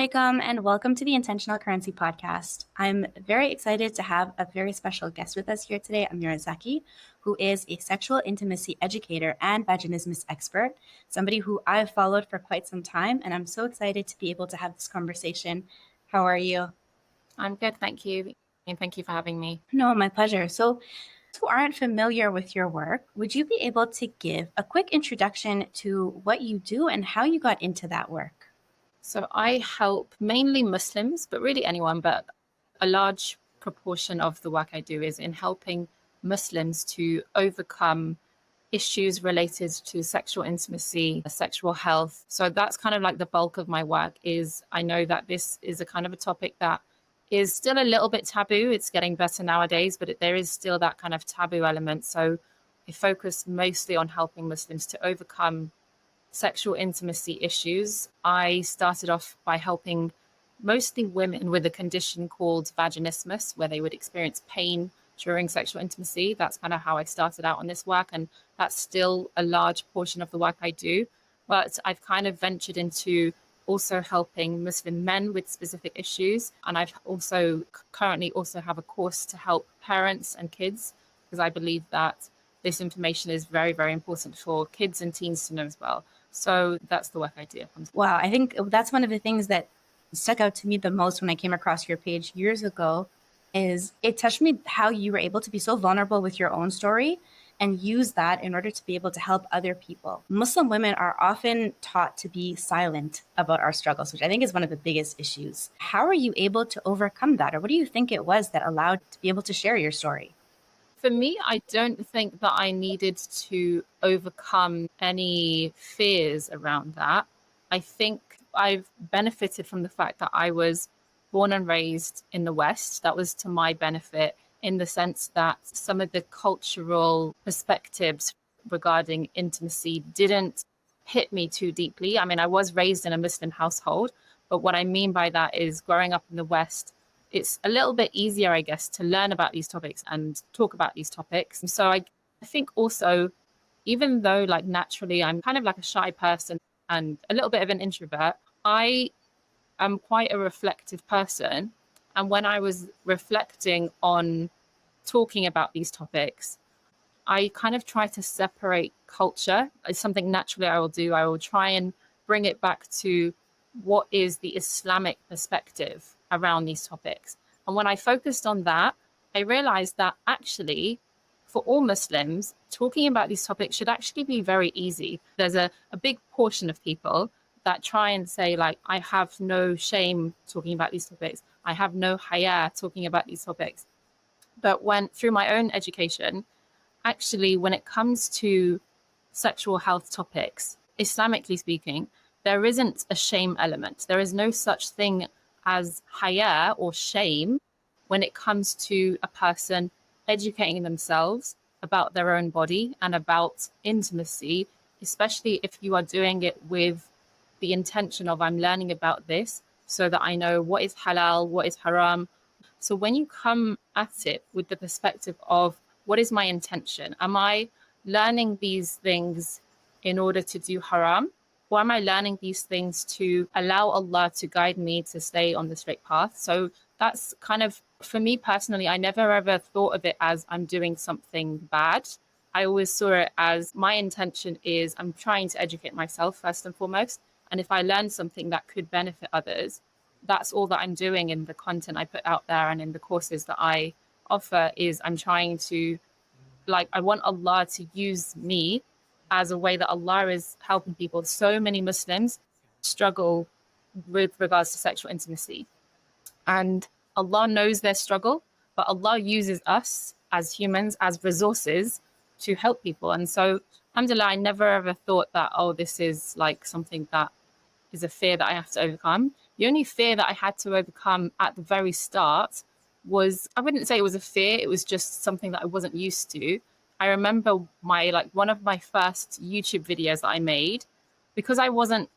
alaikum and welcome to the Intentional Currency podcast. I'm very excited to have a very special guest with us here today, Amirah Zaky, who is a sexual intimacy educator and vaginismus expert, somebody who I've followed for quite some time, and I'm so excited to be able to have this conversation. How are you? I'm good, thank you. And thank you for having me. No, my pleasure. So, who aren't familiar with your work, would you be able to give a quick introduction to what you do and how you got into that work? So I help mainly Muslims, but really anyone, but a large proportion of the work I do is in helping Muslims to overcome issues related to sexual intimacy, sexual health. So that's kind of like the bulk of my work. Is I know that this is a kind of a topic that is still a little bit taboo. It's getting better nowadays, but there is still that kind of taboo element. So I focus mostly on helping Muslims to overcome sexual intimacy issues. I started off by helping mostly women with a condition called vaginismus, where they would experience pain during sexual intimacy. That's kind of how I started out on this work, and that's still a large portion of the work I do. But I've kind of ventured into also helping Muslim men with specific issues, and I've also currently also have a course to help parents and kids, because I believe that this information is very, very important for kids and teens to know as well. So that's the work I do. Wow, I think that's one of the things that stuck out to me the most when I came across your page years ago is it touched me how you were able to be so vulnerable with your own story and use that in order to be able to help other people. Muslim women are often taught to be silent about our struggles, which I think is one of the biggest issues. How are you able to overcome that? Or what do you think it was that allowed to be able to share your story? For me, I don't think that I needed to overcome any fears around that. I think I've benefited from the fact that I was born and raised in the West. That was to my benefit in the sense that some of the cultural perspectives regarding intimacy didn't hit me too deeply. I mean, I was raised in a Muslim household, but what I mean by that is growing up in the West, it's a little bit easier, I guess, to learn about these topics and talk about these topics. And so I think also, even though like naturally I'm kind of like a shy person and a little bit of an introvert, I am quite a reflective person. And when I was reflecting on talking about these topics, I kind of try to separate culture. It's something naturally I will do. I will try and bring it back to what is the Islamic perspective around these topics. And when I focused on that, I realized that actually, for all Muslims, talking about these topics should actually be very easy. There's a big portion of people that try and say, like, I have no shame talking about these topics. I have no haya talking about these topics. But when through my own education, actually, when it comes to sexual health topics, Islamically speaking, there isn't a shame element. There is no such thing as haya or shame when it comes to a person educating themselves about their own body and about intimacy, especially if you are doing it with the intention of I'm learning about this so that I know what is halal, what is haram. So when you come at it with the perspective of what is my intention? Am I learning these things in order to do haram? Or am I learning these things to allow Allah to guide me to stay on the straight path? So that's kind of, for me personally, I never ever thought of it as I'm doing something bad. I always saw it as my intention is I'm trying to educate myself first and foremost. And if I learn something that could benefit others, that's all that I'm doing in the content I put out there and in the courses that I offer is I'm trying to, like, I want Allah to use me as a way that Allah is helping people. So many Muslims struggle with regards to sexual intimacy. And Allah knows their struggle, but Allah uses us as humans, as resources to help people. And so, alhamdulillah, I never ever thought that, oh, this is like something that is a fear that I have to overcome. The only fear that I had to overcome at the very start was, I wouldn't say it was a fear, it was just something that I wasn't used to. I remember one of my first YouTube videos that I made, because I wasn't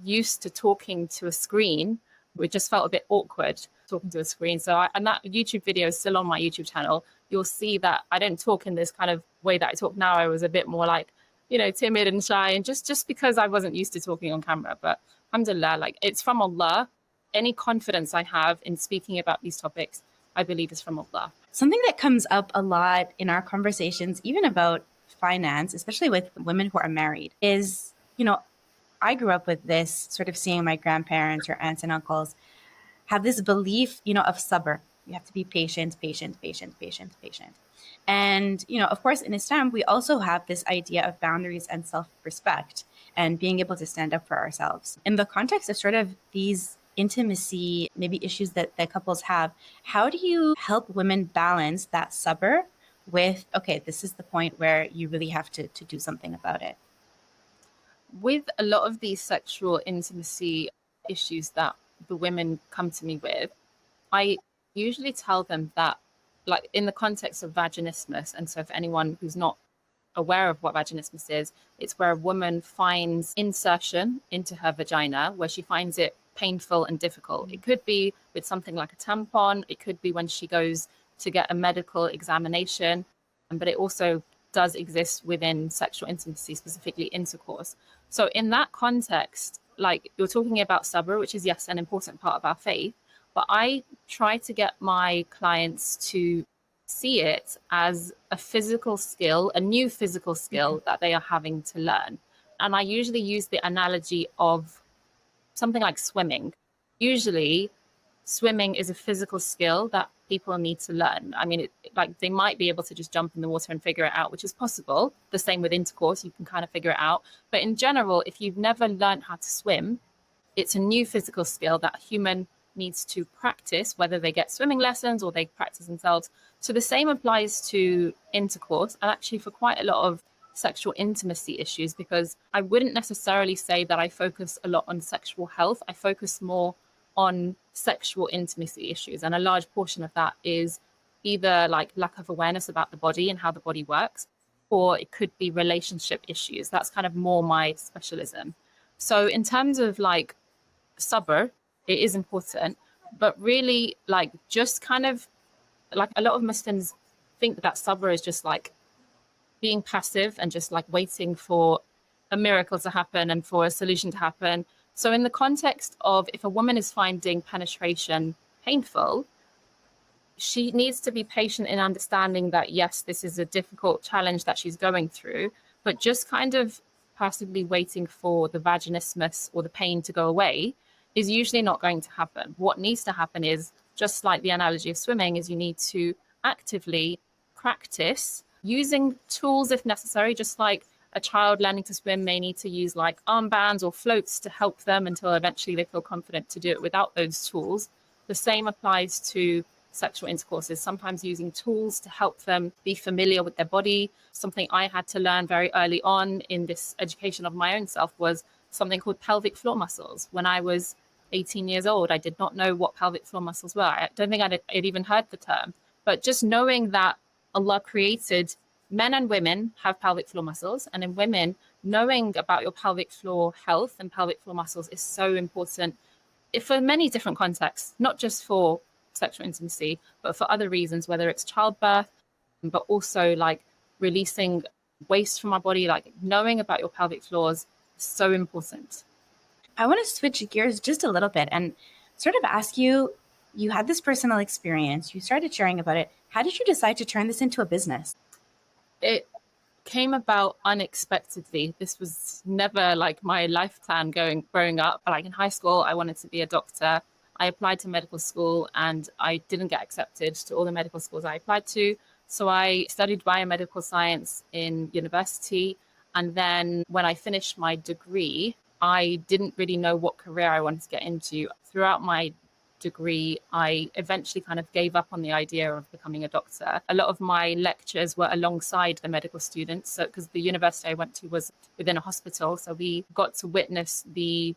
used to talking to a screen, it just felt a bit awkward talking to a screen. And that YouTube video is still on my YouTube channel. You'll see that I don't talk in this kind of way that I talk now. I was a bit more like, timid and shy, and just because I wasn't used to talking on camera. But alhamdulillah, like, it's from Allah. any confidence I have in speaking about these topics, I believe is from Allah. Something that comes up a lot in our conversations, even about finance, especially with women who are married, is, I grew up with this sort of seeing my grandparents or aunts and uncles have this belief, of sabr. You have to be patient, patient, patient, patient, patient. And, of course, in Islam, we also have this idea of boundaries and self-respect and being able to stand up for ourselves. In the context of sort of these intimacy, maybe issues that couples have, how do you help women balance that sabr with, okay, this is the point where you really have to do something about it? With a lot of these sexual intimacy issues that the women come to me with, I usually tell them that, like in the context of vaginismus, and so for anyone who's not aware of what vaginismus is, it's where a woman finds insertion into her vagina where she finds it painful and difficult. It could be with something like a tampon, it could be when she goes to get a medical examination, but it also does exist within sexual intimacy, specifically intercourse. So in that context, like you're talking about sabr, which is, yes, an important part of our faith, but I try to get my clients to see it as a physical skill, a new physical skill that they are having to learn. And I usually use the analogy of something like swimming. Usually, swimming is a physical skill that people need to learn. I mean, like they might be able to just jump in the water and figure it out, which is possible. The same with intercourse, you can kind of figure it out. But in general, if you've never learned how to swim, it's a new physical skill that a human needs to practice, whether they get swimming lessons or they practice themselves. So the same applies to intercourse, and actually for quite a lot of sexual intimacy issues, because I wouldn't necessarily say that I focus a lot on sexual health. I focus more on sexual intimacy issues, and a large portion of that is either like lack of awareness about the body and how the body works, or it could be relationship issues. That's kind of more my specialism. So in terms of like sabr, it is important, but really like just kind of like a lot of Muslims think that sabr is just like being passive and just like waiting for a miracle to happen and for a solution to happen. So in the context of if a woman is finding penetration painful, she needs to be patient in understanding that, yes, this is a difficult challenge that she's going through, but just kind of passively waiting for the vaginismus or the pain to go away is usually not going to happen. What needs to happen is, just like the analogy of swimming, is you need to actively practice using tools if necessary, just like a child learning to swim may need to use like armbands or floats to help them until eventually they feel confident to do it without those tools. The same applies to sexual intercourse, is sometimes using tools to help them be familiar with their body. Something I had to learn very early on in this education of my own self was something called pelvic floor muscles. When I was 18 years old, I did not know what pelvic floor muscles were. I don't think I'd even heard the term, but just knowing that Allah created men and women have pelvic floor muscles, and in women, knowing about your pelvic floor health and pelvic floor muscles is so important for many different contexts, not just for sexual intimacy, but for other reasons, whether it's childbirth, but also like releasing waste from our body. Like knowing about your pelvic floors is so important. I want to switch gears just a little bit and sort of ask you, you had this personal experience, you started sharing about it. How did you decide to turn this into a business? It came about unexpectedly. This was never like my life plan growing up. Like in high school, I wanted to be a doctor. I applied to medical school and I didn't get accepted to all the medical schools I applied to. So I studied biomedical science in university. And then when I finished my degree, I didn't really know what career I wanted to get into. Throughout my degree, I eventually kind of gave up on the idea of becoming a doctor. A lot of my lectures were alongside the medical students, so because the university I went to was within a hospital, so we got to witness the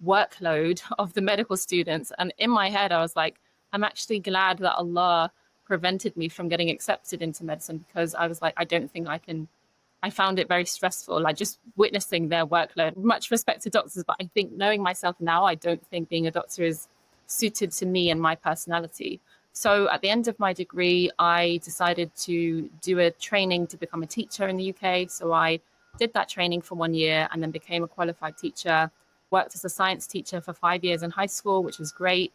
workload of the medical students. And in my head, I was like, I'm actually glad that Allah prevented me from getting accepted into medicine, because I was like, I don't think I can. I found it very stressful, like just witnessing their workload. Much respect to doctors, but I think knowing myself now, I don't think being a doctor is suited to me and my personality. So at the end of my degree, I decided to do a training to become a teacher in the UK. So I did that training for 1 year and then became a qualified teacher. Worked as a science teacher for 5 years in high school, which was great.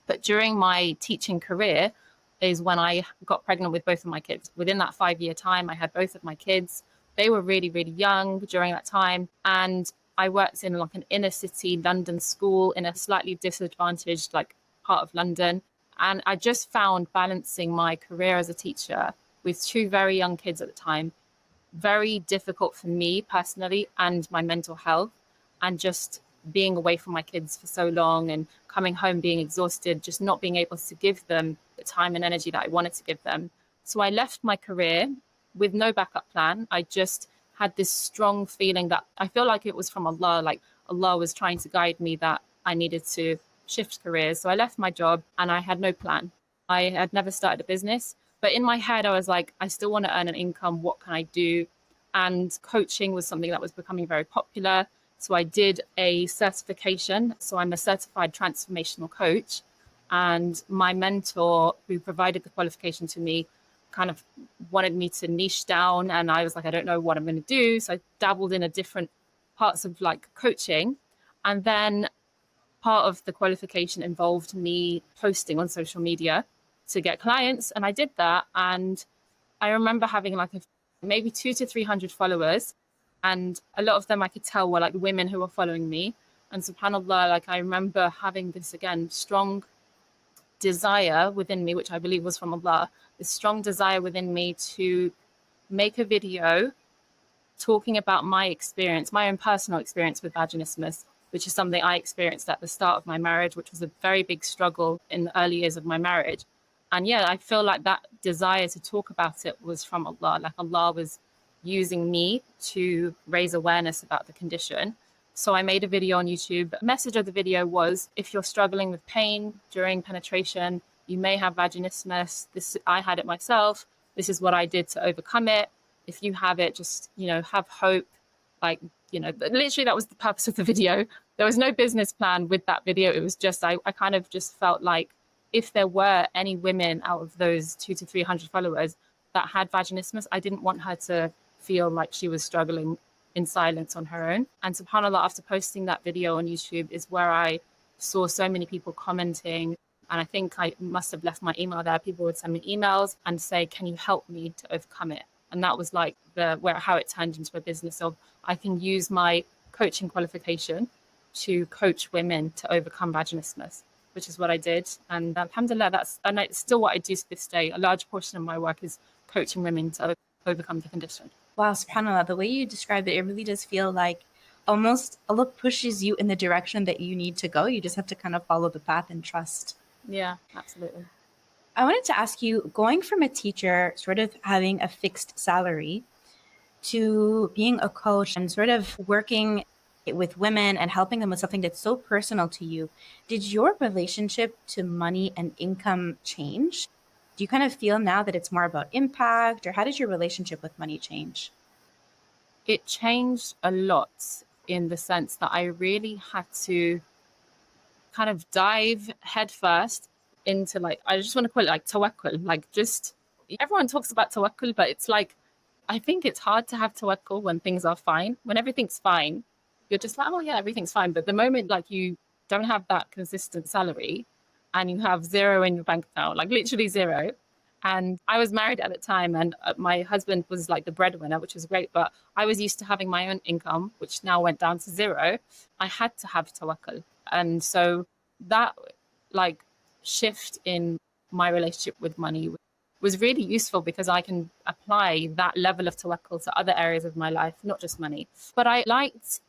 But during my teaching career is when I got pregnant with both of my kids. Within that 5 year time, I had both of my kids. They were really, really young during that time. And I worked in like an inner city London school in a slightly disadvantaged like part of London. And I just found balancing my career as a teacher with two very young kids at the time very difficult for me personally and my mental health, and just being away from my kids for so long and coming home being exhausted, just not being able to give them the time and energy that I wanted to give them. So I left my career with no backup plan. I just had this strong feeling that I feel like it was from Allah, like Allah was trying to guide me that I needed to shift careers. So I left my job and I had no plan. I had never started a business, but in my head, I was like, I still want to earn an income. What can I do? And coaching was something that was becoming very popular. So I did a certification. So I'm a certified transformational coach. And my mentor, who provided the qualification to me, kind of wanted me to niche down. And I was like, I don't know what I'm going to do. So I dabbled in a different parts of like coaching. And then part of the qualification involved me posting on social media to get clients. And I did that. And I remember having like maybe 200 to 300 followers. And a lot of them I could tell were like women who were following me. And subhanAllah, like I remember having this again, strong desire within me, which I believe was from Allah, this strong desire within me to make a video talking about my experience, my own personal experience with vaginismus, which is something I experienced at the start of my marriage, which was a very big struggle in the early years of my marriage. And yeah, I feel like that desire to talk about it was from Allah. Like Allah was using me to raise awareness about the condition. So I made a video on YouTube. The message of the video was, if you're struggling with pain during penetration, you may have vaginismus. I had it myself. This is what I did to overcome it. If you have it, just, have hope. Like, literally that was the purpose of the video. There was no business plan with that video. It was just, I kind of just felt like if there were any women out of those 200 to 300 followers that had vaginismus, I didn't want her to feel like she was struggling in silence on her own. And subhanAllah, after posting that video on YouTube is where I saw so many people commenting. And I think I must have left my email there. People would send me emails and say, can you help me to overcome it? And that was like how it turned into a business of I can use my coaching qualification to coach women to overcome vaginismus, which is what I did. And alhamdulillah, it's still what I do to this day. A large portion of my work is coaching women to overcome the condition. Wow, subhanAllah, the way you describe it, it really does feel like almost Allah pushes you in the direction that you need to go. You just have to kind of follow the path and trust. Yeah, absolutely. I wanted to ask you, going from a teacher, sort of having a fixed salary, to being a coach and sort of working with women and helping them with something that's so personal to you, did your relationship to money and income change? Do you kind of feel now that it's more about impact, or how did your relationship with money change? It changed a lot in the sense that I really had to kind of dive headfirst into I just want to call it like tawakkul. Like, just everyone talks about tawakkul, but it's like, I think it's hard to have tawakkul when things are fine. When everything's fine, you're just like, oh yeah, everything's fine. But the moment you don't have that consistent salary and you have zero in your bank account, like literally zero. And I was married at the time, and my husband was like the breadwinner, which was great. But I was used to having my own income, which now went down to zero. I had to have tawakkul. And so that shift in my relationship with money was really useful, because I can apply that level of tawakkul to other areas of my life, not just money. But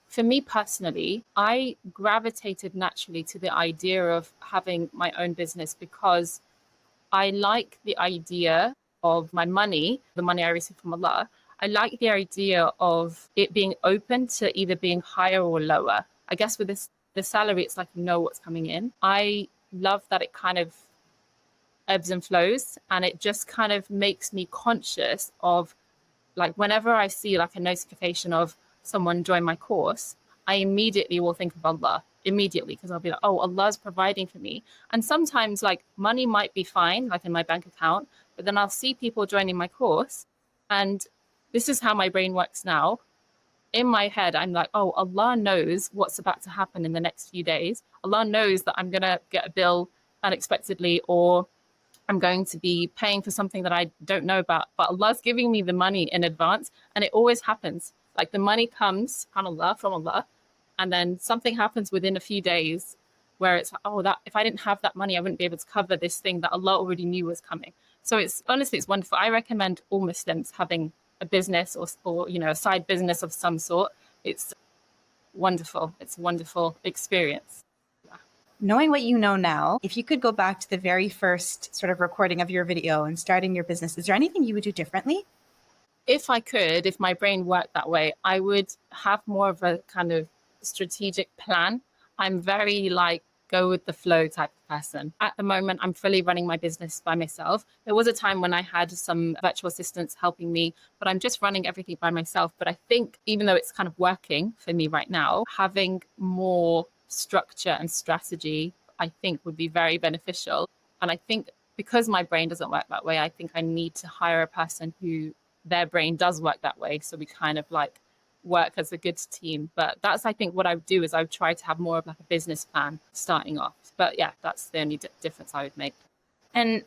for me personally, I gravitated naturally to the idea of having my own business, because I like the idea of my money, the money I receive from Allah. I like the idea of it being open to either being higher or lower. I guess with the salary, it's like, you know what's coming in. I love that it kind of ebbs and flows, and it just kind of makes me conscious of, whenever I see a notification of someone join my course, I immediately will think of Allah, because I'll be like, oh, Allah's providing for me. And sometimes money might be fine, in my bank account, but then I'll see people joining my course, and this is how my brain works now. in my head, I'm like, oh, Allah knows what's about to happen in the next few days. Allah knows that I'm going to get a bill unexpectedly, or I'm going to be paying for something that I don't know about. But Allah's giving me the money in advance, and it always happens. Like the money comes, subhanAllah, from Allah, and then something happens within a few days where it's like, oh, that if I didn't have that money, I wouldn't be able to cover this thing that Allah already knew was coming. So it's honestly, it's wonderful. I recommend all Muslims having a business or a side business of some sort. It's wonderful. It's a wonderful experience. Knowing what you know now, if you could go back to the very first sort of recording of your video and starting your business, is there anything you would do differently? If I could, if my brain worked that way, I would have more of a kind of strategic plan. I'm very like go with the flow type of person. At the moment, I'm fully running my business by myself. There was a time when I had some virtual assistants helping me, but I'm just running everything by myself. But I think even though it's kind of working for me right now, having more structure and strategy, I think would be very beneficial. And I think because my brain doesn't work that way, I think I need to hire a person who their brain does work that way. So we kind of like work as a good team. But that's, I think, what I would do is I would try to have more of like a business plan starting off. But yeah, that's the only difference I would make. And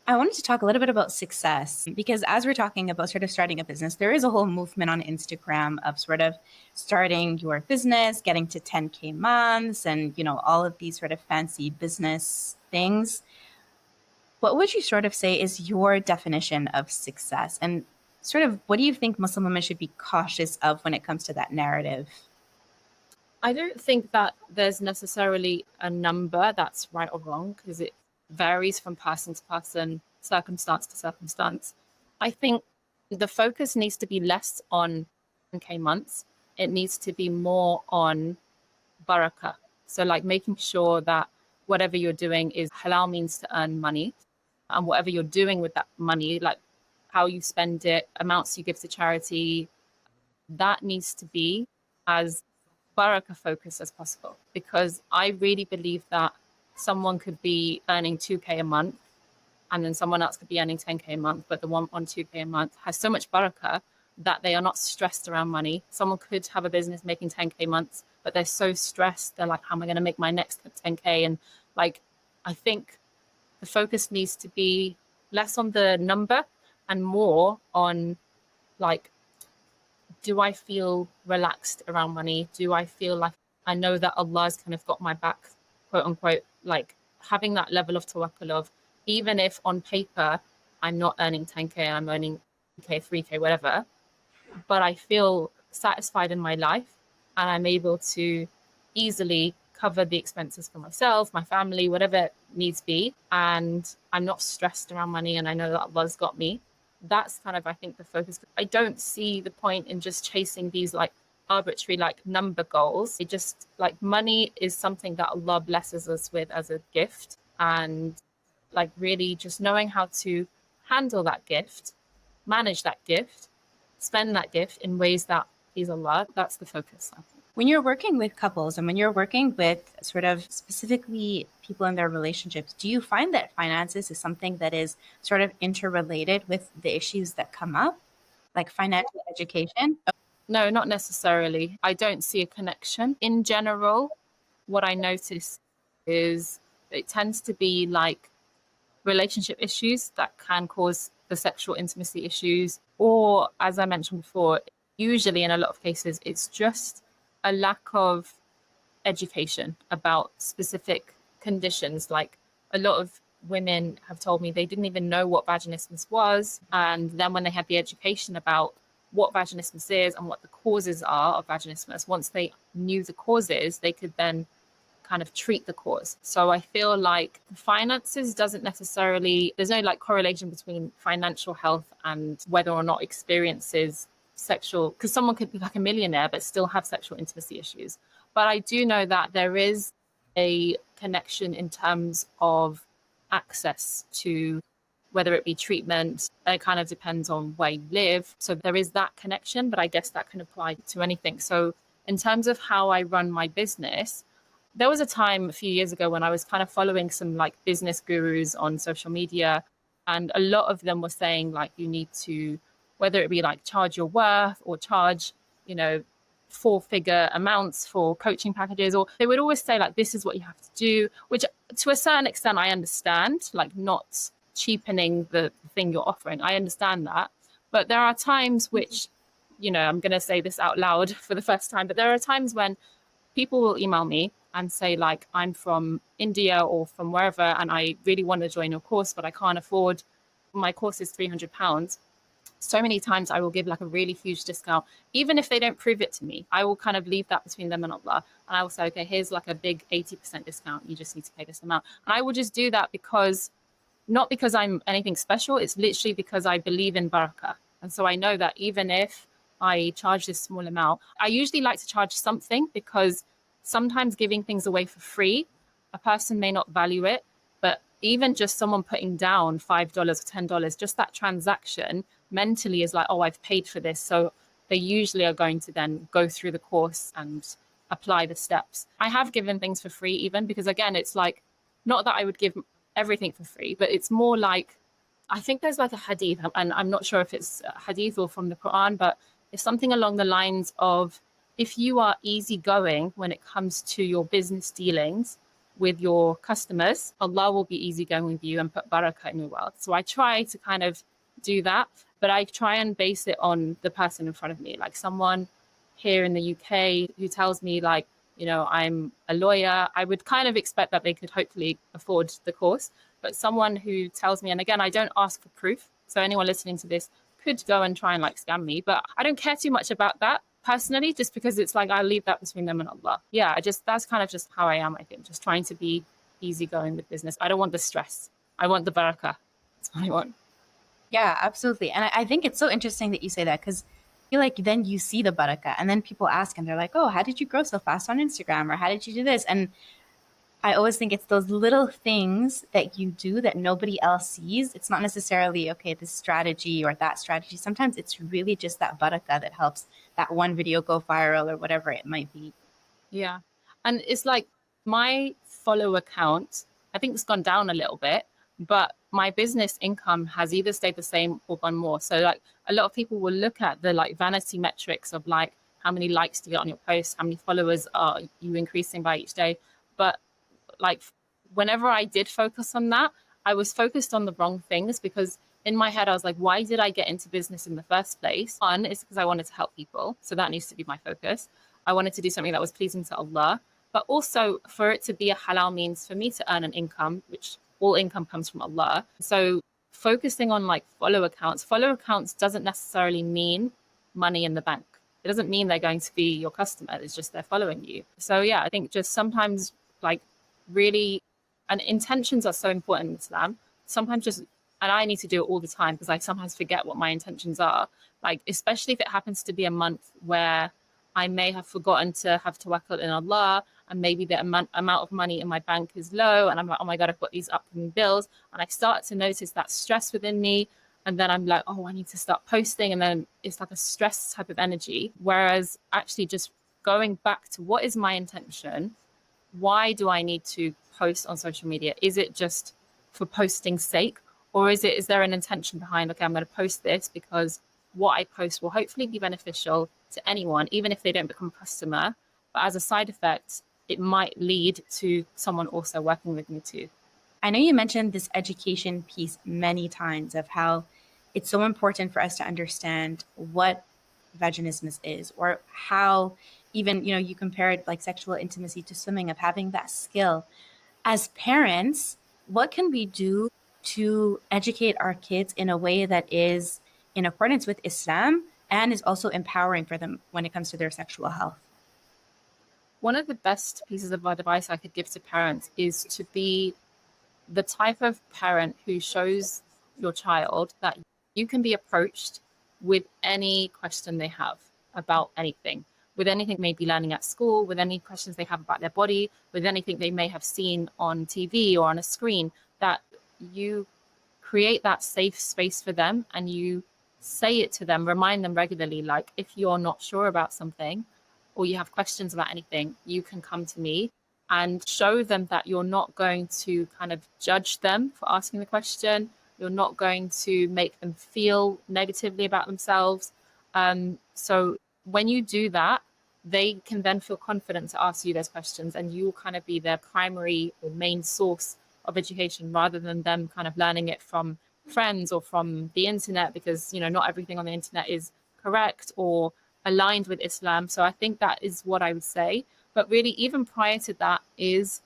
I wanted to talk a little bit about success, because as we're talking about sort of starting a business, there is a whole movement on Instagram of sort of starting your business, getting to 10K months, and, all of these sort of fancy business things. What would you sort of say is your definition of success? And sort of what do you think Muslim women should be cautious of when it comes to that narrative? I don't think that there's necessarily a number that's right or wrong, because it varies from person to person, circumstance to circumstance. I think the focus needs to be less on 10K months. It needs to be more on barakah. So like making sure that whatever you're doing is halal means to earn money, and whatever you're doing with that money, like how you spend it, amounts you give to charity, that needs to be as barakah focused as possible. Because I really believe that someone could be earning 2K a month and then someone else could be earning 10K a month, but the one on 2K a month has so much barakah that they are not stressed around money. Someone could have a business making 10K months, but they're so stressed. They're like, how am I going to make my next 10K? And like, I think the focus needs to be less on the number and more on like, do I feel relaxed around money? Do I feel like I know that Allah's kind of got my back, quote unquote, like having that level of tawakkul of, even if on paper I'm not earning 10K, I'm earning 2K, 3K, whatever, but I feel satisfied in my life and I'm able to easily cover the expenses for myself, my family, whatever it needs be. And I'm not stressed around money and I know that Allah's got me. That's kind of, I think, the focus. I don't see the point in just chasing these like arbitrary like number goals. It just like money is something that Allah blesses us with as a gift, and like really just knowing how to handle that gift, manage that gift, spend that gift in ways that please Allah. That's the focus, I think. When you're working with couples and when you're working with sort of specifically people in their relationships, do you find that finances is something that is sort of interrelated with the issues that come up, like financial education? No, not necessarily. I don't see a connection. In general, what I notice is it tends to be like relationship issues that can cause the sexual intimacy issues, or as I mentioned before, usually in a lot of cases, it's just a lack of education about specific conditions. Like a lot of women have told me they didn't even know what vaginismus was. And then when they had the education about what vaginismus is and what the causes are of vaginismus, once they knew the causes, they could then kind of treat the cause. So I feel like finances doesn't necessarily, there's no like correlation between financial health and whether or not experiences sexual, because someone could be like a millionaire but still have sexual intimacy issues. But I do know that there is a connection in terms of access to whether it be treatment. It kind of depends on where you live. So there is that connection, but I guess that can apply to anything. So in terms of how I run my business, there was a time a few years ago when I was kind of following some like business gurus on social media, and a lot of them were saying like you need to, whether it be like charge your worth or charge, 4-figure amounts for coaching packages, or they would always say like, this is what you have to do, which to a certain extent I understand, like not cheapening the thing you're offering. I understand that. But there are times which, I'm going to say this out loud for the first time, but there are times when people will email me and say like, I'm from India or from wherever, and I really want to join your course, but I can't afford, my course is £300. So many times I will give like a really huge discount, even if they don't prove it to me. I will kind of leave that between them and Allah, and I will say, okay, here's like a big 80% discount, you just need to pay this amount. And I will just do that because, not because I'm anything special, it's literally because I believe in barakah. And so I know that even if I charge this small amount, I usually like to charge something, because sometimes giving things away for free, a person may not value it, but even just someone putting down $5 or $10, just that transaction mentally is like, oh, I've paid for this. So they usually are going to then go through the course and apply the steps. I have given things for free even, because again, it's like, not that I would give everything for free, but it's more like, I think there's like a hadith, and I'm not sure if it's a hadith or from the Quran, but it's something along the lines of, if you are easygoing when it comes to your business dealings with your customers, Allah will be easygoing with you and put barakah in your wealth. So I try to kind of do that, but I try and base it on the person in front of me, like someone here in the UK who tells me like, I'm a lawyer. I would kind of expect that they could hopefully afford the course, but someone who tells me, and again, I don't ask for proof, so anyone listening to this could go and try and like scam me, but I don't care too much about that personally, just because it's like, I'll leave that between them and Allah. Yeah, that's kind of just how I am, I think, just trying to be easygoing with business. I don't want the stress. I want the barakah. That's what I want. Yeah, absolutely. And I think it's so interesting that you say that, because I feel like then you see the barakah and then people ask and they're like, oh, how did you grow so fast on Instagram? Or how did you do this? And I always think it's those little things that you do that nobody else sees. It's not necessarily, okay, this strategy or that strategy. Sometimes it's really just that barakah that helps that one video go viral or whatever it might be. Yeah. And it's like, my follow count, I think it's gone down a little bit, but my business income has either stayed the same or gone more. So like, a lot of people will look at the like vanity metrics of like, how many likes do you get on your posts? How many followers are you increasing by each day? But like, whenever I did focus on that, I was focused on the wrong things, because in my head I was like, why did I get into business in the first place? One is because I wanted to help people, so that needs to be my focus. I wanted to do something that was pleasing to Allah, but also for it to be a halal means for me to earn an income, which all income comes from Allah. So focusing on like follow accounts doesn't necessarily mean money in the bank. It doesn't mean they're going to be your customer. It's just they're following you. So yeah, I think just sometimes like really, and intentions are so important in Islam. Sometimes just, and I need to do it all the time because I sometimes forget what my intentions are. Like, especially if it happens to be a month where I may have forgotten to have tawakkul in Allah, and maybe the amount of money in my bank is low, and I'm like, oh my God, I've got these upcoming bills, and I start to notice that stress within me, and then I'm like, oh, I need to start posting, and then it's like a stress type of energy. Whereas actually just going back to what is my intention, why do I need to post on social media? Is it just for posting's sake, or is there an intention behind, okay, I'm going to post this because what I post will hopefully be beneficial to anyone, even if they don't become a customer, but as a side effect, it might lead to someone also working with me too. I know you mentioned this education piece many times of how it's so important for us to understand what vaginismus is, or how even, you compare it like sexual intimacy to swimming, of having that skill. As parents, what can we do to educate our kids in a way that is in accordance with Islam and is also empowering for them when it comes to their sexual health? One of the best pieces of advice I could give to parents is to be the type of parent who shows your child that you can be approached with any question they have about anything, with anything they may be learning at school, with any questions they have about their body, with anything they may have seen on TV or on a screen, that you create that safe space for them and you say it to them, remind them regularly, like, if you're not sure about something or you have questions about anything, you can come to me, and show them that you're not going to kind of judge them for asking the question. You're not going to make them feel negatively about themselves. So when you do that, they can then feel confident to ask you those questions, and you will kind of be their primary or main source of education, rather than them kind of learning it from friends or from the internet, because not everything on the internet is correct or aligned with Islam. So I think that is what I would say. But really, even prior to that, is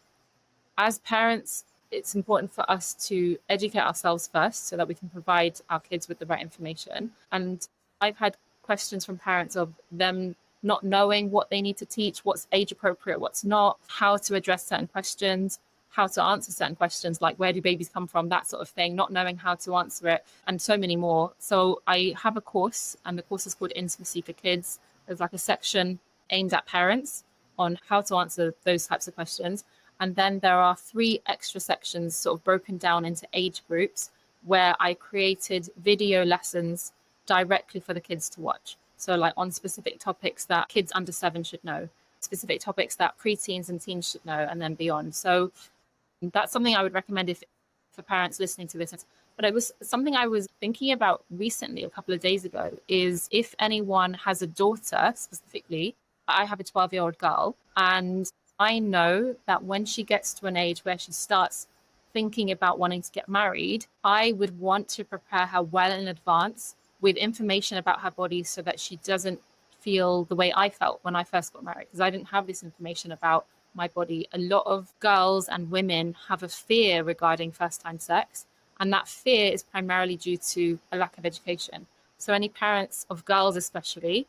as parents, it's important for us to educate ourselves first so that we can provide our kids with the right information. And I've had questions from parents of them not knowing what they need to teach, what's age appropriate, what's not, how to address certain questions, how to answer certain questions, like where do babies come from, that sort of thing, not knowing how to answer it, and so many more. So I have a course, and the course is called Intimacy for Kids. There's like a section aimed at parents on how to answer those types of questions. And then there are 3 extra sections sort of broken down into age groups, where I created video lessons directly for the kids to watch. So like on specific topics that kids under 7 should know, specific topics that preteens and teens should know, and then beyond. So that's something I would recommend if for parents listening to this. But it was something I was thinking about recently, a couple of days ago, is if anyone has a daughter specifically. I have a 12-year-old girl, and I know that when she gets to an age where she starts thinking about wanting to get married, I would want to prepare her well in advance with information about her body, so that she doesn't feel the way I felt when I first got married, because I didn't have this information about my body. A lot of girls and women have a fear regarding first-time sex, and that fear is primarily due to a lack of education. So any parents of girls especially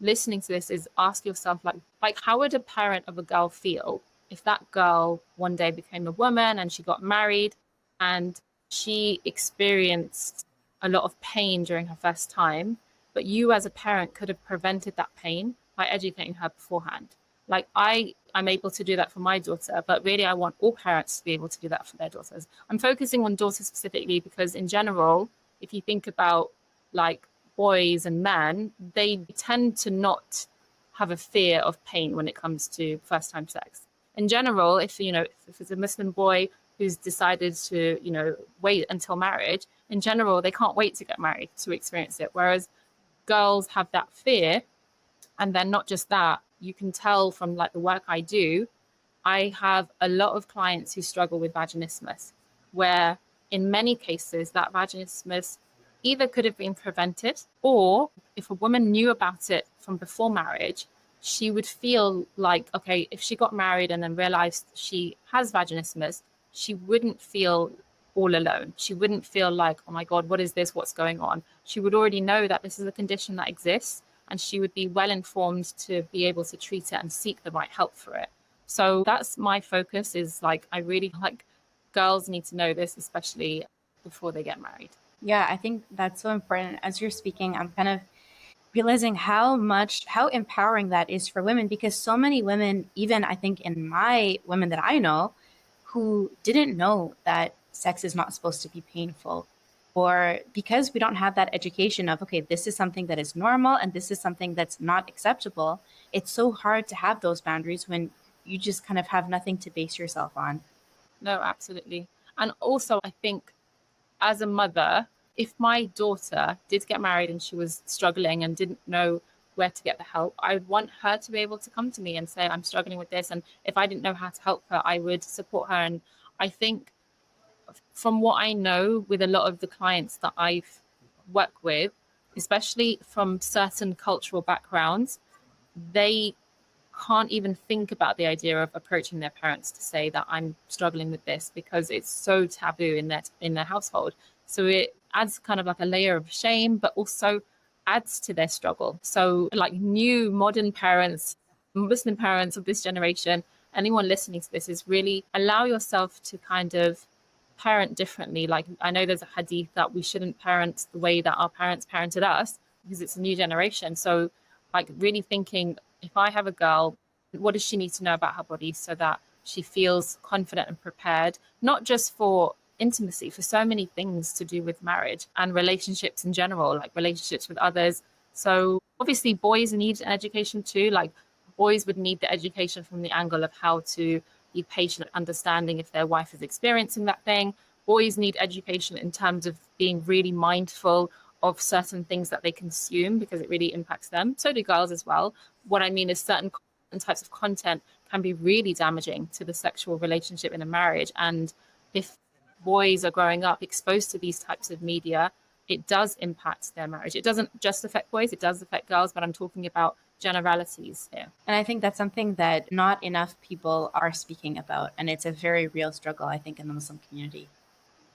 listening to this, is ask yourself, like how would a parent of a girl feel if that girl one day became a woman and she got married and she experienced a lot of pain during her first time, but you as a parent could have prevented that pain by educating her beforehand. Like I'm able to do that for my daughter, but really I want all parents to be able to do that for their daughters. I'm focusing on daughters specifically because in general, if you think about like boys and men, they tend to not have a fear of pain when it comes to first time sex. In general, if it's a Muslim boy who's decided to, wait until marriage, in general, they can't wait to get married to experience it. Whereas girls have that fear. And then not just that, you can tell from like the work I do, I have a lot of clients who struggle with vaginismus, where in many cases that vaginismus either could have been prevented, or if a woman knew about it from before marriage, she would feel like, okay, if she got married and then realized she has vaginismus, she wouldn't feel all alone. She wouldn't feel like, oh my God, what is this? What's going on? She would already know that this is a condition that exists, and she would be well informed to be able to treat it and seek the right help for it. So that's my focus, is like, I really like girls need to know this, especially before they get married. Yeah, I think that's so important. As you're speaking, I'm kind of realizing how empowering that is for women, because so many women, even I think in my women that I know, who didn't know that sex is not supposed to be painful, or because we don't have that education of, okay, this is something that is normal and this is something that's not acceptable. It's so hard to have those boundaries when you just kind of have nothing to base yourself on. No, absolutely. And also, I think as a mother, if my daughter did get married and she was struggling and didn't know where to get the help, I would want her to be able to come to me and say, I'm struggling with this. And if I didn't know how to help her, I would support her. And I think from what I know with a lot of the clients that I've worked with, especially from certain cultural backgrounds, they can't even think about the idea of approaching their parents to say that I'm struggling with this, because it's so taboo in their household. So it adds kind of like a layer of shame, but also adds to their struggle. So like new modern parents, Muslim parents of this generation, anyone listening to this, is really allow yourself to kind of parent differently. Like I know there's a hadith that we shouldn't parent the way that our parents parented us, because it's a new generation. So like really thinking, if I have a girl, what does she need to know about her body so that she feels confident and prepared, not just for intimacy, for so many things to do with marriage and relationships in general, like relationships with others. So obviously boys need an education too. Like boys would need the education from the angle of how to be patient, understanding if their wife is experiencing that thing. Boys need education in terms of being really mindful of certain things that they consume because it really impacts them. So do girls as well. What I mean is certain types of content can be really damaging to the sexual relationship in a marriage. And if boys are growing up exposed to these types of media, it does impact their marriage. It doesn't just affect boys, it does affect girls, but I'm talking about generalities here. And I think that's something that not enough people are speaking about. And it's a very real struggle, I think, in the Muslim community.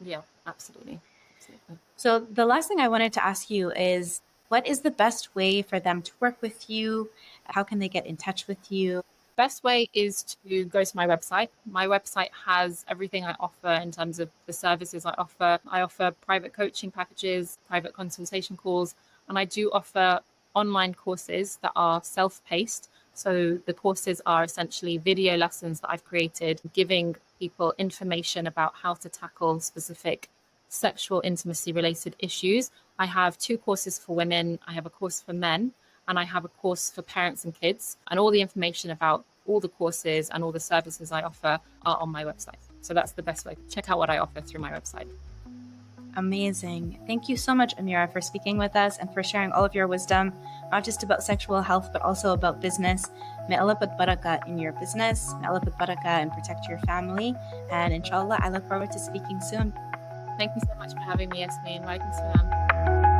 Yeah, absolutely. Absolutely. So the last thing I wanted to ask you is, what is the best way for them to work with you? How can they get in touch with you? Best way is to go to my website. My website has everything I offer in terms of the services I offer. I offer private coaching packages, private consultation calls, and I do offer online courses that are self-paced. So the courses are essentially video lessons that I've created, giving people information about how to tackle specific sexual intimacy related issues. I have 2 courses for women, I have a course for men, and I have a course for parents and kids. And all the information about all the courses and all the services I offer are on my website. So that's the best way. Check out what I offer through my website. Amazing. Thank you so much, Amirah, for speaking with us and for sharing all of your wisdom, not just about sexual health, but also about business. May Allah put barakah in your business. May Allah put barakah and protect your family. And inshallah, I look forward to speaking soon. Thank you so much for having me, Yasmin. Walaikum salam.